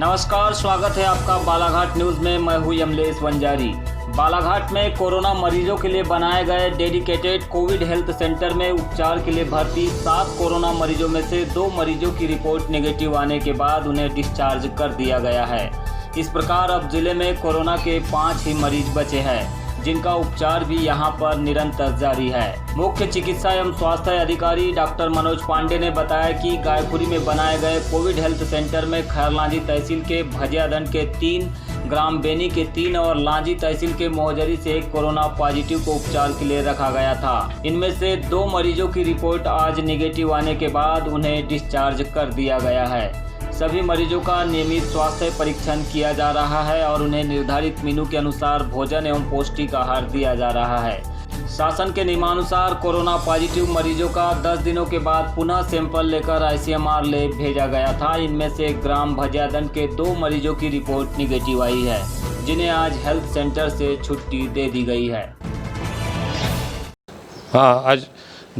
नमस्कार, स्वागत है आपका बालाघाट न्यूज़ में। मैं हूं यमलेश वंजारी। बालाघाट में कोरोना मरीजों के लिए बनाए गए डेडिकेटेड कोविड हेल्थ सेंटर में उपचार के लिए भर्ती 7 कोरोना मरीजों में से 2 मरीजों की रिपोर्ट नेगेटिव आने के बाद उन्हें डिस्चार्ज कर दिया गया है। इस प्रकार अब जिले में कोरोना के 5 ही मरीज बचे हैं, जिनका उपचार भी यहां पर निरंतर जारी है। मुख्य चिकित्सा एवं स्वास्थ्य अधिकारी डॉक्टर मनोज पांडे ने बताया कि गायपुरी में बनाए गए कोविड हेल्थ सेंटर में खैरलांजी तहसील के भजियादंड के 3, ग्राम बेनी के 3 और लांजी तहसील के मोहजरी से 1 कोरोना पॉजिटिव को उपचार के लिए रखा गया था। इनमें से 2 मरीजों की रिपोर्ट आज निगेटिव आने के बाद उन्हें डिस्चार्ज कर दिया गया है। सभी मरीजों का नियमित स्वास्थ्य परीक्षण किया जा रहा है और उन्हें निर्धारित मेनू के अनुसार भोजन एवं पौष्टिक आहार दिया जा रहा है। शासन के नियमानुसार कोरोना पॉजिटिव मरीजों का 10 दिनों के बाद पुनः सैंपल लेकर ICMR लैब भेजा गया था। इनमें से ग्राम भजियादंड के 2 मरीजों की रिपोर्ट निगेटिव आई है, जिन्हें आज हेल्थ सेंटर से छुट्टी दे दी गई है। हाँ, आज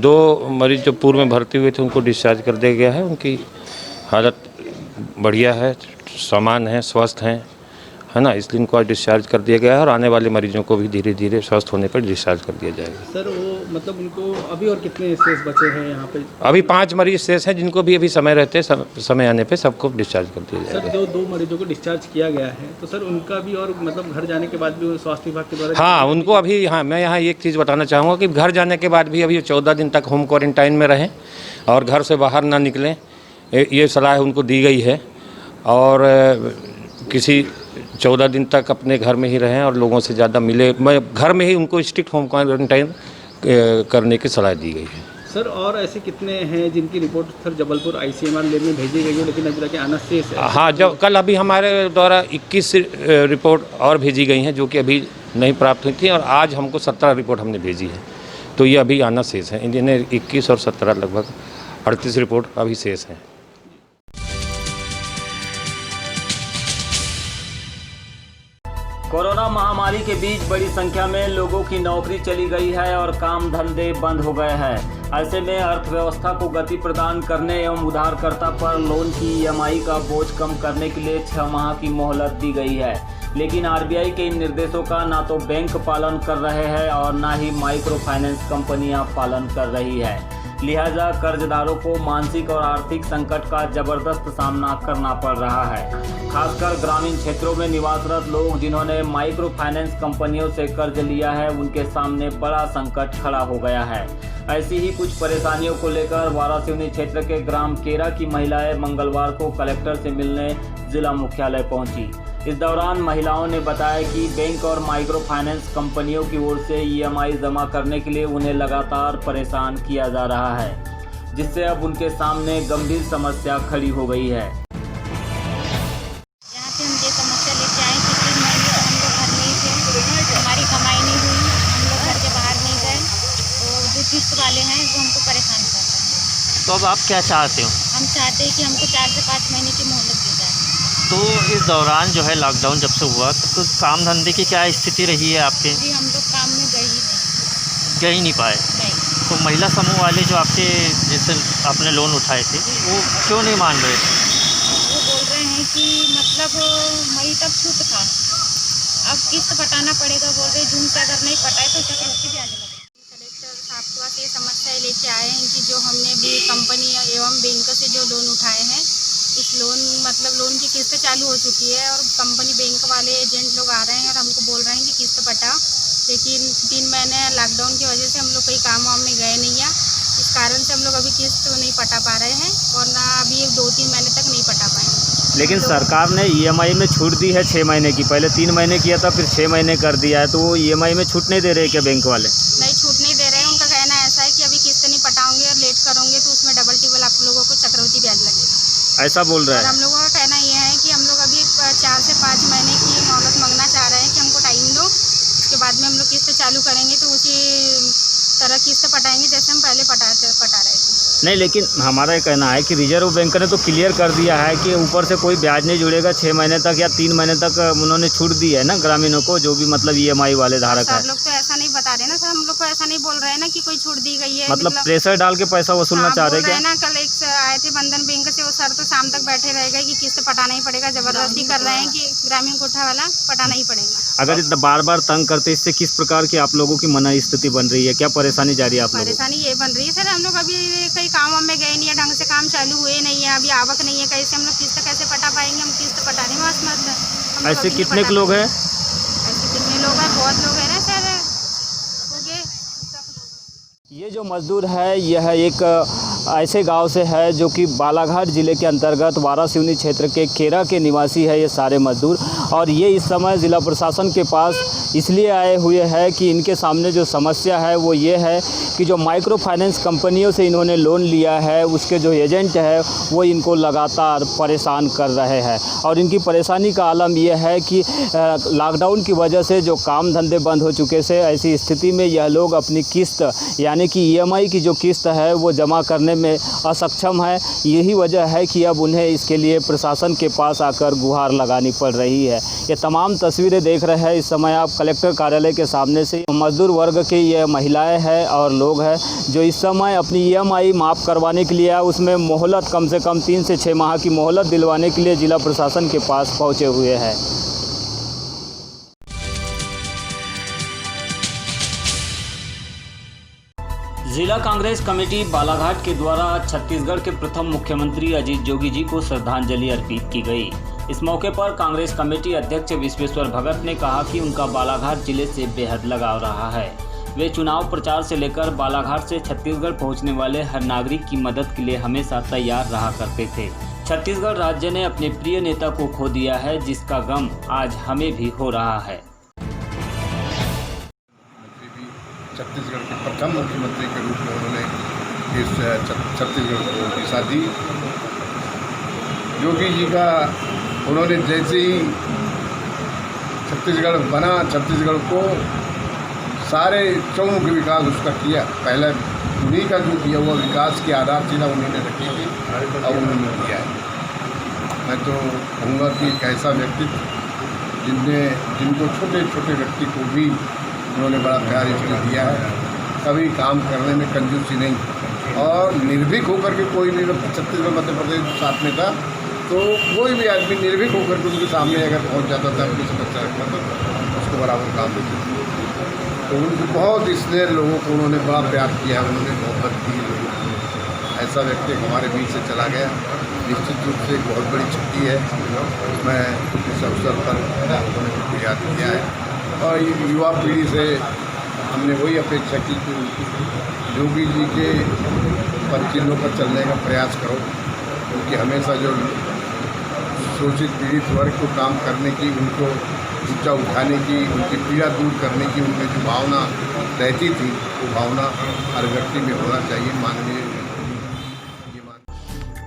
2 मरीज जो पूर्व में भर्ती हुए थे उनको डिस्चार्ज कर दिया गया है। उनकी हालत बढ़िया है, सामान्य है, स्वस्थ हैं, है ना। इसलिए इनको आज डिस्चार्ज कर दिया गया है और आने वाले मरीजों को भी धीरे धीरे स्वस्थ होने पर डिस्चार्ज कर दिया जाएगा। सर, वो मतलब उनको अभी और कितने शेष बचे हैं यहाँ पे? अभी 5 मरीज शेष हैं, जिनको भी अभी समय रहते समय आने पे सबको डिस्चार्ज कर दिया जाएगा। सर, जो 2 मरीजों को डिस्चार्ज किया गया है, तो सर उनका भी और मतलब घर जाने के बाद भी स्वास्थ्य विभाग के द्वारा? हाँ, उनको अभी, हाँ, मैं यहाँ एक चीज़ बताना चाहूँगा कि घर जाने के बाद भी अभी 14 दिन तक होम क्वारंटाइन में रहें और घर से बाहर ना निकलें, ये सलाह उनको दी गई है। और किसी 14 दिन तक अपने घर में ही रहें और लोगों से ज़्यादा मिले, घर में ही उनको स्ट्रिक्ट होम क्वारंटाइन करने की सलाह दी गई है। सर, और ऐसे कितने हैं जिनकी report sir Jabalpur ICMR lab में भेजी गई है लेकिन अभी तक आना शेष है? हाँ, जब कल अभी हमारे द्वारा 21 रिपोर्ट और भेजी गई हैं, जो कि अभी नहीं प्राप्त हुई थी, और आज हमको 17 रिपोर्ट हमने भेजी है, तो ये अभी आना शेष है। इन्हें 21 और 17 लगभग 38 रिपोर्ट अभी शेष हैं। कोरोना महामारी के बीच बड़ी संख्या में लोगों की नौकरी चली गई है और काम धंधे बंद हो गए हैं। ऐसे में अर्थव्यवस्था को गति प्रदान करने एवं उधारकर्ता पर लोन की EMI का बोझ कम करने के लिए 6 माह की मोहलत दी गई है। लेकिन RBI के इन निर्देशों का ना तो बैंक पालन कर रहे हैं और ना ही माइक्रो फाइनेंस कंपनियां पालन कर रही है। लिहाजा कर्जदारों को मानसिक और आर्थिक संकट का जबरदस्त सामना करना पड़ रहा है। खासकर ग्रामीण क्षेत्रों में निवासरत लोग जिन्होंने माइक्रो फाइनेंस कंपनियों से कर्ज लिया है, उनके सामने बड़ा संकट खड़ा हो गया है। ऐसी ही कुछ परेशानियों को लेकर वारासिवनी क्षेत्र के ग्राम केरा की महिलाएं मंगलवार को कलेक्टर से मिलने जिला मुख्यालय पहुंची। इस दौरान महिलाओं ने बताया कि बैंक और माइक्रो फाइनेंस कंपनियों की ओर से EMI जमा करने के लिए उन्हें लगातार परेशान किया जा रहा है, जिससे अब उनके सामने गंभीर समस्या खड़ी हो गई है। यहाँ पे हम ये समस्या लेके आए कि 3 महीने तो हम लोग घर में ही थे, हमारी कमाई नहीं हुई, हम लोग घर के बाहर नहीं गए, तो जो किस्त वाले हैं वो हमको परेशान कर रहे हैं। तो अब आप क्या चाहते हो? हम चाहते हैं कि हमको 4 से 5 महीने की मोहलत दी जाए। तो इस दौरान जो है लॉकडाउन जब से हुआ तो काम धंधे की क्या स्थिति रही है आपके? जी, हम लोग काम में गए ही नहीं पाए। नहीं। तो महिला समूह वाले जो आपके जैसे आपने लोन उठाए थे वो क्यों नहीं मान रहे थे? वो बोल रहे हैं कि मतलब मई तक छूट था, अब किस्त पटाना पड़ेगा। बोल रहे जून से अगर नहीं पटाए तो चक्रवृद्धि ब्याज लगेगा। कलेक्टर साहब के पास ये समस्या लेके आए हैं कि जो हमने भी कंपनी एवं बैंक से जो लोन उठाए हैं, इस लोन की किस्त चालू हो चुकी है और कंपनी बैंक वाले एजेंट लोग आ रहे हैं और हमको बोल रहे हैं कि किस्त पटा, लेकिन 3 महीने लॉकडाउन की वजह से हम लोग कहीं काम वाम में गए नहीं है। इस कारण से हम लोग अभी किस्त नहीं पटा पा रहे हैं और ना अभी 2-3 महीने तक नहीं पटा पाएंगे। लेकिन सरकार ने EMI में छूट दी है 6 महीने की, पहले 3 महीने किया था, फिर 6 महीने कर दिया है, तो वो EMI में छूट नहीं दे रहे क्या बैंक वाले? नहीं, छूट नहीं दे रहे हैं। उनका कहना ऐसा है कि अभी किस्त नहीं पटाओगे और लेट करोगे तो उसमें डबल टिबल आप लोगों को चक्रवृद्धि ब्याज लगेगा, ऐसा बोल रहे और हैं। हम लोगों का कहना ये है कि हम लोग अभी 4 से 5 महीने की मोहलत मांगना चाह रहे हैं कि हमको टाइम दो, उसके बाद में हम लोग किस्त चालू करेंगे तो उसी तरह किस्त पटाएंगे जैसे हम पहले पटा रहे थे। नहीं, लेकिन हमारा ये कहना है कि रिजर्व बैंक ने तो क्लियर कर दिया है कि ऊपर से कोई ब्याज नहीं जुड़ेगा 6 महीने तक या 3 महीने तक। उन्होंने छूट दी है ना ग्रामीणों को, जो भी मतलब EMI वाले धारक है। सर लोग तो ऐसा नहीं बता रहे हैं ना सर, हम लोग को ऐसा नहीं बोल रहे हैं ना कि कोई छूट दी गई है। मतलब प्रेशर डाल के पैसा वसूलना चाह रहे हैं क्या? ना कल एक आए थे बंधन बैंक से, वो सर तो शाम तक बैठे रह गए कि किस्त पटाना ही पड़ेगा, जबरदस्ती कर रहे हैं कि ग्रामीण कोठा वाला पटाना ही पड़ेगा। अगर इतना बार बार तंग करते, इससे किस प्रकार की आप लोगों की मना स्थिति बन रही है, क्या परेशानी जा रही है आप लोगों को? परेशानी ये बन रही है सर, हम लोग अभी कई काम में गए नहीं है, ढंग से काम चालू हुए नहीं है, अभी आवक नहीं है, कैसे हम लोग किस्त कैसे पटा पाएंगे? हम किस्त पटाने में असमर्थ है। ऐसे कितने लोग हैं? ऐसे कितने लोग हैं? बहुत लोग हैं ना सर। ये जो मजदूर है यह एक ऐसे गांव से है जो कि बालाघाट ज़िले के अंतर्गत वारासिवनी क्षेत्र के खेरा के निवासी है ये सारे मजदूर, और ये इस समय ज़िला प्रशासन के पास इसलिए आए हुए हैं कि इनके सामने जो समस्या है वो ये है कि जो माइक्रो फाइनेंस कंपनियों से इन्होंने लोन लिया है उसके जो एजेंट है वो इनको लगातार परेशान कर रहे हैं। और इनकी परेशानी का आलम यह है कि लॉकडाउन की वजह से जो काम धंधे बंद हो चुके से ऐसी स्थिति में यह लोग अपनी किस्त यानी कि EMI की जो किस्त है वो जमा करने में असक्षम है। यही वजह है कि अब उन्हें इसके लिए प्रशासन के पास आकर गुहार लगानी पड़ रही है। ये तमाम तस्वीरें देख रहे हैं इस समय आप कलेक्टर कार्यालय के सामने से। मजदूर वर्ग के ये महिलाएं हैं और लोग हैं जो इस समय अपनी EMI माफ़ करवाने के लिए उसमें मोहलत कम से कम 3 से 6 माह की मोहलत दिलवाने के लिए जिला प्रशासन के पास पहुँचे हुए हैं। जिला कांग्रेस कमेटी बालाघाट के द्वारा छत्तीसगढ़ के प्रथम मुख्यमंत्री अजीत जोगी जी को श्रद्धांजलि अर्पित की गई। इस मौके पर कांग्रेस कमेटी अध्यक्ष विश्वेश्वर भगत ने कहा कि उनका बालाघाट जिले से बेहद लगाव रहा है। वे चुनाव प्रचार से लेकर बालाघाट से छत्तीसगढ़ पहुंचने वाले हर नागरिक की मदद के लिए हमेशा तैयार रहा करते थे। छत्तीसगढ़ राज्य ने अपने प्रिय नेता को खो दिया है, जिसका गम आज हमें भी हो रहा है। छत्तीसगढ़ के प्रथम मुख्यमंत्री के रूप में उन्होंने इस छत्तीसगढ़ को दिशा दी। योगी जी का उन्होंने जैसे ही छत्तीसगढ़ बना, छत्तीसगढ़ को सारे चौमुखी विकास उसका किया। पहले उन्हीं का जो किया हुआ विकास की आधारशिला उन्हीं ने रखी थी और उन्होंने किया है। मैं तो कहूँगा कि एक ऐसा व्यक्तित्व जिनको छोटे छोटे व्यक्ति को भी उन्होंने बड़ा प्यार इसलिए दिया है। कभी काम करने में कंजूसी नहीं और निर्भीक होकर के कोई भी छत्तीसगढ़ मध्य प्रदेश साथ में था तो कोई भी आदमी निर्भीक होकर के उनके सामने अगर पहुंच जाता था, अपनी समस्या रखता था, उसको बराबर काम देते थे। तो उनको बहुत स्नेह लोगों को उन्होंने बड़ा प्यार किया, उन्होंने मोहब्बत की। ऐसा व्यक्ति हमारे बीच से चला गया, निश्चित रूप से एक बहुत बड़ी क्षति है। मैं इस अवसर पर उन्होंने उनको याद किया है और युवा पीढ़ी से हमने वही अपेक्षा की कि योगी जी के पद चिन्हों पर चलने का प्रयास करो, क्योंकि हमेशा जो शोषित पीड़ित वर्ग को काम करने की, उनको ऊंचा उठाने की, उनकी पीड़ा दूर करने की उनमें जो भावना रहती थी वो भावना हर व्यक्ति में होना चाहिए। माननीय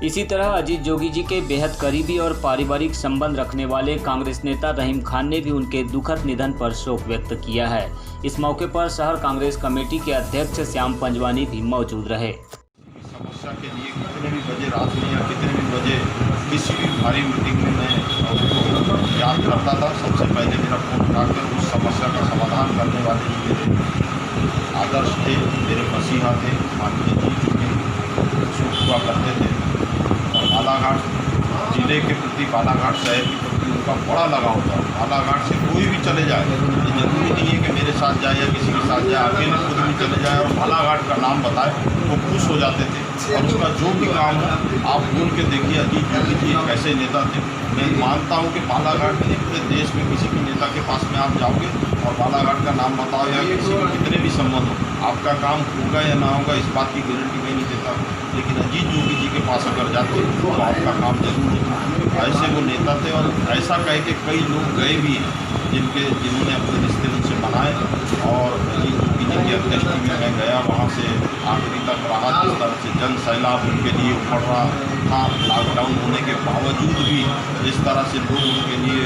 इसी तरह अजीत जोगी जी के बेहद करीबी और पारिवारिक संबंध रखने वाले कांग्रेस नेता रहीम खान ने भी उनके दुखद निधन पर शोक व्यक्त किया है। इस मौके पर शहर कांग्रेस कमेटी के अध्यक्ष श्याम पंजवानी भी मौजूद रहे। समस्या के लिए कितने भी बजे रात में या कितने भी बजे किसी भी भारी मीटिंग में मैं उसको याद करता था, सबसे पहले मेरा फोन उठाकर उस समस्या का समाधान करने वाले मेरे आदर्श थे, मेरे मसीहा थे, माननीय जी हुआ करते थे। और बालाघाट जिले के प्रति, बालाघाट शहर के प्रति उनका बड़ा लगाव था। बालाघाट से कोई भी चले जाए, ये जरूरी नहीं है कि मेरे साथ जाए या किसी के साथ जाए, अकेले खुद भी चले जाए और बालाघाट का नाम बताए वो खुश हो जाते थे। और उसका जो भी काम हो आप बोल के देखिए, अजीत जोगी जी एक ऐसे नेता थे। मैं मानता हूँ कि बालाघाट में पूरे देश में किसी भी नेता के पास में आप जाओगे और बालाघाट का नाम बताओ या किसी के कितने भी संबंध हो, आपका काम होगा या ना होगा इस बात की गारंटी मैं नहीं देता, लेकिन अजीत जोगी जी के पास अगर जाते तो आपका काम जरूर होता। ऐसे वो नेता थे और ऐसा कह के कई लोग गए भी हैं जिन्होंने अपने रिश्ते उनसे बनाए। और अजीत जोगी जी की अंत्येष्टि में मैं गया, वहाँ से आखिरी तक रहा। जिस तरह से जन सैलाब उनके लिए उमड़ रहा था, लॉकडाउन होने के बावजूद भी जिस तरह से लोग उनके लिए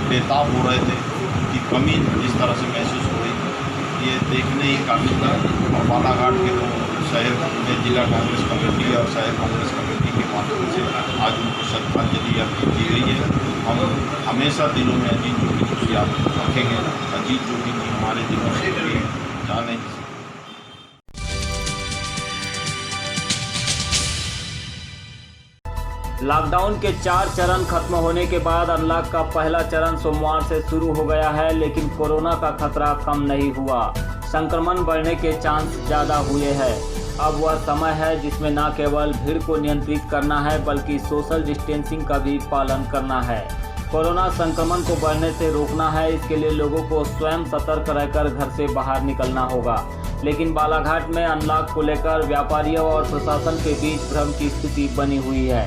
बेताब हो रहे थे, उनकी कमी जिस तरह से महसूस हो रही थी, ये देखने ही काबिल था। और बालाघाट के तो शहर में जिला कांग्रेस कमेटी और शहर कांग्रेस कमेटी के माध्यम से आज उनको श्रद्धांजलि अर्पित की गई है। हम हमेशा दिलों में अजीत जोगी जी को याद रखेंगे। अजीत जोगी जी हमारे दिलों से पहचान नहीं किसी। लॉकडाउन के 4 चरण खत्म होने के बाद अनलॉक का पहला चरण सोमवार से शुरू हो गया है, लेकिन कोरोना का खतरा कम नहीं हुआ। संक्रमण बढ़ने के चांस ज़्यादा हुए हैं। अब वह समय है जिसमें न केवल भीड़ को नियंत्रित करना है बल्कि सोशल डिस्टेंसिंग का भी पालन करना है। कोरोना संक्रमण को बढ़ने से रोकना है, इसके लिए लोगों को स्वयं सतर्क रहकर घर से बाहर निकलना होगा। लेकिन बालाघाट में अनलॉक को लेकर व्यापारियों और प्रशासन के बीच भ्रम की स्थिति बनी हुई है।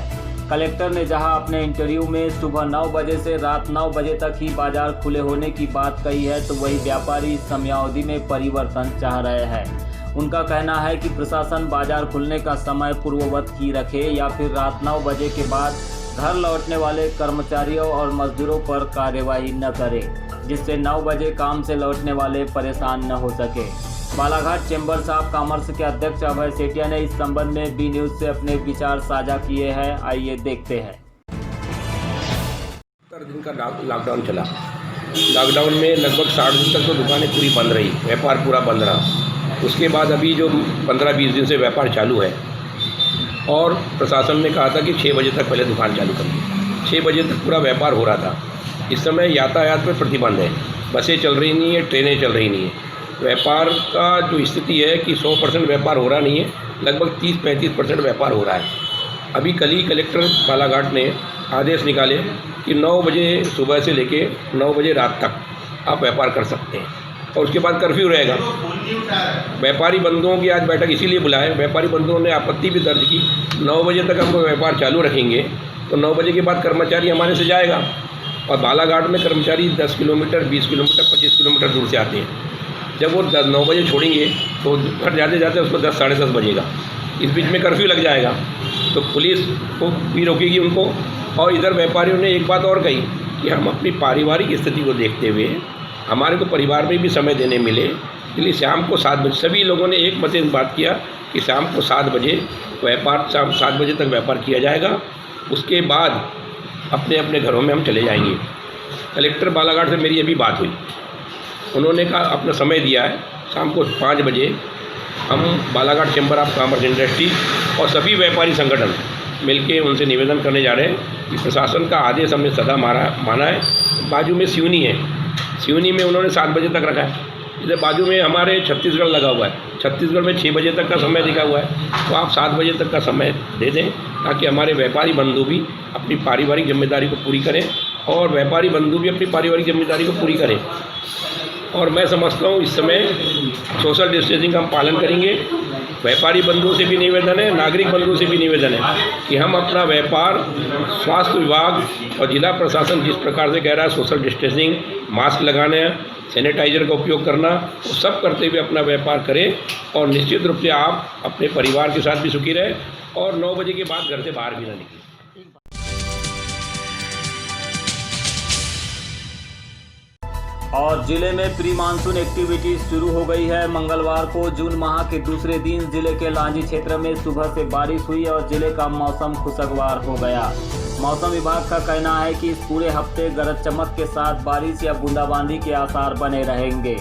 कलेक्टर ने जहां अपने इंटरव्यू में सुबह 9 बजे से रात 9 बजे तक ही बाजार खुले होने की बात कही है, तो वही व्यापारी इस समयावधि में परिवर्तन चाह रहे हैं। उनका कहना है कि प्रशासन बाजार खुलने का समय पूर्ववत ही रखे या फिर रात 9 बजे के बाद घर लौटने वाले कर्मचारियों और मजदूरों पर कार्यवाही न करे, जिससे 9 बजे काम से लौटने वाले परेशान न हो सके। बालाघाट चैम्बर्स ऑफ कॉमर्स के अध्यक्ष अभय सेठिया ने इस संबंध में बी न्यूज से अपने विचार साझा किए हैं। आइए देखते हैं। 70 दिन का लॉकडाउन चला। लॉकडाउन में लगभग 60 दिन तक तो दुकानें पूरी बंद रही, व्यापार पूरा बंद रहा। उसके बाद अभी जो 15-20 दिन से व्यापार चालू है और प्रशासन ने कहा था कि 6 बजे तक पहले दुकान चालू करिए। 6 बजे तक पूरा व्यापार हो रहा था। इस समय यातायात पर प्रतिबंध है, बसें चल रही नहीं है, ट्रेनें चल रही नहीं है। व्यापार का जो स्थिति है कि 100% व्यापार हो रहा नहीं है, लगभग 30-35% व्यापार हो रहा है। अभी कल ही कलेक्टर बालाघाट ने आदेश निकाले कि 9 बजे सुबह से लेके 9 बजे रात तक आप व्यापार कर सकते हैं और उसके बाद कर्फ्यू रहेगा। व्यापारी बंधुओं की आज बैठक इसीलिए बुलाए। व्यापारी बंधुओं ने आपत्ति भी दर्ज की, 9 बजे तक हम व्यापार चालू रखेंगे तो 9 बजे के बाद कर्मचारी हमारे से जाएगा। और बालाघाट में कर्मचारी 10 किलोमीटर, 20 किलोमीटर, 25 किलोमीटर दूर से आते हैं। जब वो 9 बजे छोड़ेंगे तो घर जाते जाते उसको 10, साढ़े 10 बजेगा। इस बीच में कर्फ्यू लग जाएगा तो पुलिस को भी रोकेगी उनको। और इधर व्यापारियों ने एक बात और कही कि हम अपनी पारिवारिक स्थिति को देखते हुए हमारे को परिवार में भी समय देने मिले, इसलिए शाम को 7 बजे सभी लोगों ने एक मत बात किया कि शाम को 7 बजे व्यापार, शाम 7 बजे तक व्यापार किया जाएगा। उसके बाद अपने अपने घरों में हम चले जाएंगे। कलेक्टर बालाघाट से मेरी अभी बात हुई, उन्होंने कहा अपना समय दिया है शाम को 5 बजे हम Balaghat chamber of commerce industry और सभी व्यापारी संगठन मिलके उनसे निवेदन करने जा रहे हैं कि प्रशासन का आदेश हमने सदा माना है। बाजू में सिवनी है, सिवनी में उन्होंने 7 बजे तक रखा है। इधर बाजू में हमारे छत्तीसगढ़ लगा हुआ है, छत्तीसगढ़ में 6 बजे तक का समय लिखा हुआ है। तो आप 7 बजे तक का समय दे दें ताकि हमारे व्यापारी बंधु भी अपनी पारिवारिक जिम्मेदारी को पूरी करें और व्यापारी बंधु भी अपनी पारिवारिक जिम्मेदारी को पूरी करें। और मैं समझता हूँ इस समय सोशल डिस्टेंसिंग का हम पालन करेंगे। व्यापारी बंधुओं से भी निवेदन है, नागरिक बंधुओं से भी निवेदन है कि हम अपना व्यापार, स्वास्थ्य विभाग और जिला प्रशासन जिस प्रकार से कह रहा है सोशल डिस्टेंसिंग, मास्क लगाने, सैनिटाइजर का उपयोग करना, वो सब करते हुए अपना व्यापार करें। और निश्चित रूप से आप अपने परिवार के साथ भी सुखी रहें और 9 बजे के बाद घर से बाहर भी ना निकलें। और जिले में प्री मानसून एक्टिविटी शुरू हो गई है। मंगलवार को जून माह के दूसरे दिन जिले के लांजी क्षेत्र में सुबह से बारिश हुई और जिले का मौसम खुशगवार हो गया। मौसम विभाग का कहना है कि इस पूरे हफ्ते गरज चमक के साथ बारिश या बूंदाबांदी के आसार बने रहेंगे।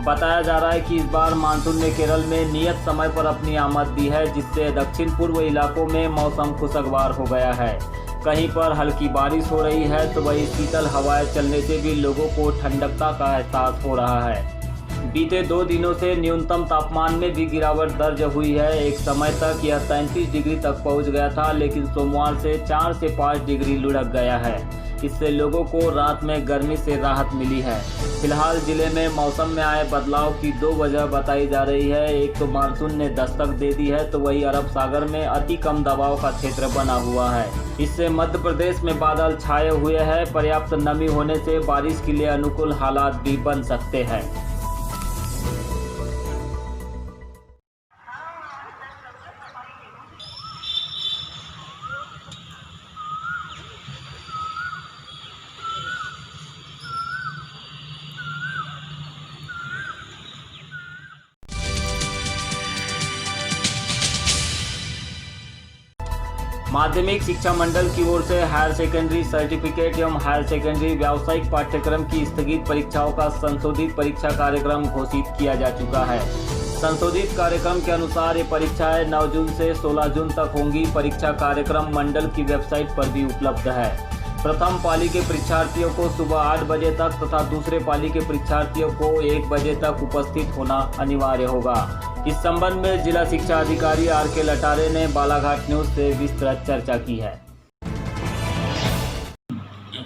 बताया जा रहा है कि इस बार मानसून ने केरल में नियत समय पर अपनी आमद दी है, जिससे दक्षिण पूर्व इलाकों में मौसम खुशगवार हो गया है। कहीं पर हल्की बारिश हो रही है तो वहीं शीतल हवाएं चलने से भी लोगों को ठंडकता का एहसास हो रहा है। बीते 2 दिनों से न्यूनतम तापमान में भी गिरावट दर्ज हुई है। एक समय तक यह 33 डिग्री तक पहुंच गया था, लेकिन सोमवार से 4 से 5 डिग्री लुढ़क गया है। इससे लोगों को रात में गर्मी से राहत मिली है। फिलहाल जिले में मौसम में आए बदलाव की 2 वजह बताई जा रही है। एक तो मानसून ने दस्तक दे दी है, तो वही अरब सागर में अति कम दबाव का क्षेत्र बना हुआ है। इससे मध्य प्रदेश में बादल छाए हुए हैं। पर्याप्त नमी होने से बारिश के लिए अनुकूल हालात भी बन सकते हैं। माध्यमिक शिक्षा मंडल की ओर से हायर सेकेंडरी सर्टिफिकेट एवं हायर सेकेंडरी व्यावसायिक पाठ्यक्रम की स्थगित परीक्षाओं का संशोधित परीक्षा कार्यक्रम घोषित किया जा चुका है। संशोधित कार्यक्रम के अनुसार ये परीक्षाएं 9 जून से 16 जून तक होंगी। परीक्षा कार्यक्रम मंडल की वेबसाइट पर भी उपलब्ध है। प्रथम पाली के परीक्षार्थियों को सुबह 8 बजे तक तथा दूसरे पाली के परीक्षार्थियों को 1 बजे तक उपस्थित होना अनिवार्य होगा। इस संबंध में जिला शिक्षा अधिकारी RK लटारे ने बालाघाट न्यूज से विस्तृत चर्चा की है।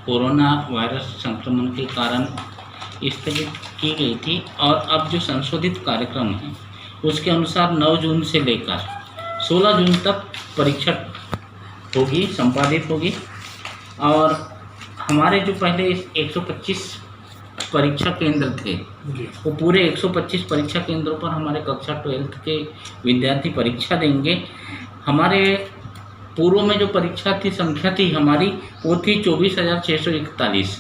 कोरोना वायरस संक्रमण के कारण स्थगित की गई थी और अब जो संशोधित कार्यक्रम है उसके अनुसार 9 जून से लेकर 16 जून तक परीक्षा होगी, संपादित होगी। और हमारे जो पहले 125 परीक्षा केंद्र थे वो पूरे 125 परीक्षा केंद्रों पर हमारे कक्षा 12th के विद्यार्थी परीक्षा देंगे। हमारे पूर्व में जो परीक्षा थी संख्या थी हमारी वो थी 24,641।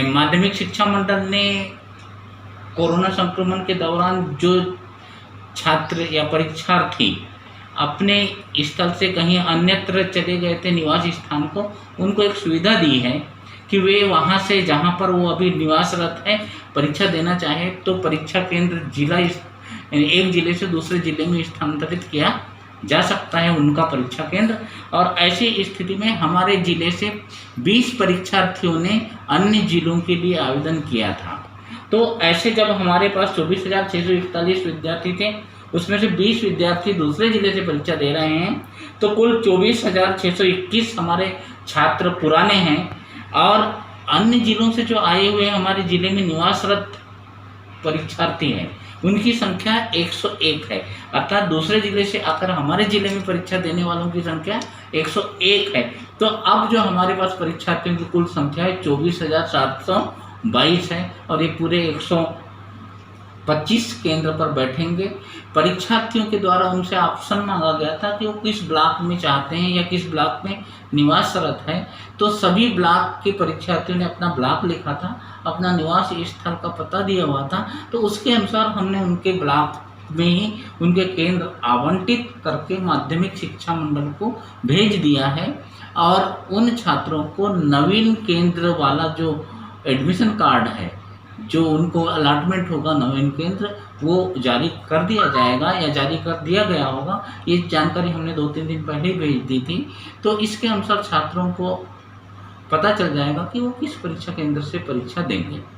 माध्यमिक शिक्षा मंडल ने कोरोना संक्रमण के दौरान जो छात्र या परीक्षार्थी अपने स्थल से कहीं अन्यत्र चले गए थे निवास स्थान को, उनको एक सुविधा दी है कि वे वहां से जहां पर वो अभी निवासरत है परीक्षा देना चाहे तो परीक्षा केंद्र एक जिले से दूसरे जिले में स्थानांतरित किया जा सकता है उनका परीक्षा केंद्र। और ऐसी स्थिति में हमारे जिले से 20 परीक्षार्थियों ने अन्य जिलों के लिए आवेदन किया था। तो ऐसे जब हमारे पास 24,641 विद्यार्थी थे उसमें से 20 विद्यार्थी दूसरे जिले से परीक्षा दे रहे हैं तो कुल 24,621 हमारे छात्र पुराने हैं। और अन्य जिलों से जो आए हुए हमारे जिले में निवासरत परीक्षार्थी हैं उनकी संख्या 101 है। अर्थात दूसरे जिले से आकर हमारे जिले में परीक्षा देने वालों की संख्या 101 है। तो अब जो हमारे पास परीक्षार्थियों की कुल संख्या है 24,722 है और ये पूरे 125 केंद्र पर बैठेंगे। परीक्षार्थियों के द्वारा उनसे ऑप्शन मांगा गया था कि वो किस ब्लॉक में चाहते हैं या किस ब्लॉक में निवासरत है। तो सभी ब्लॉक के परीक्षार्थियों ने अपना ब्लॉक लिखा था, अपना निवास स्थल का पता दिया हुआ था। तो उसके अनुसार हमने उनके ब्लॉक में ही उनके केंद्र आवंटित करके माध्यमिक शिक्षा मंडल को भेज दिया है। और उन छात्रों को नवीन केंद्र वाला जो एडमिशन कार्ड है, जो उनको अलॉटमेंट होगा नवीन केंद्र, वो जारी कर दिया जाएगा या जारी कर दिया गया होगा। ये जानकारी हमने 2-3 दिन पहले भेज दी थी। तो इसके अनुसार छात्रों को पता चल जाएगा कि वो किस परीक्षा केंद्र से परीक्षा देंगे।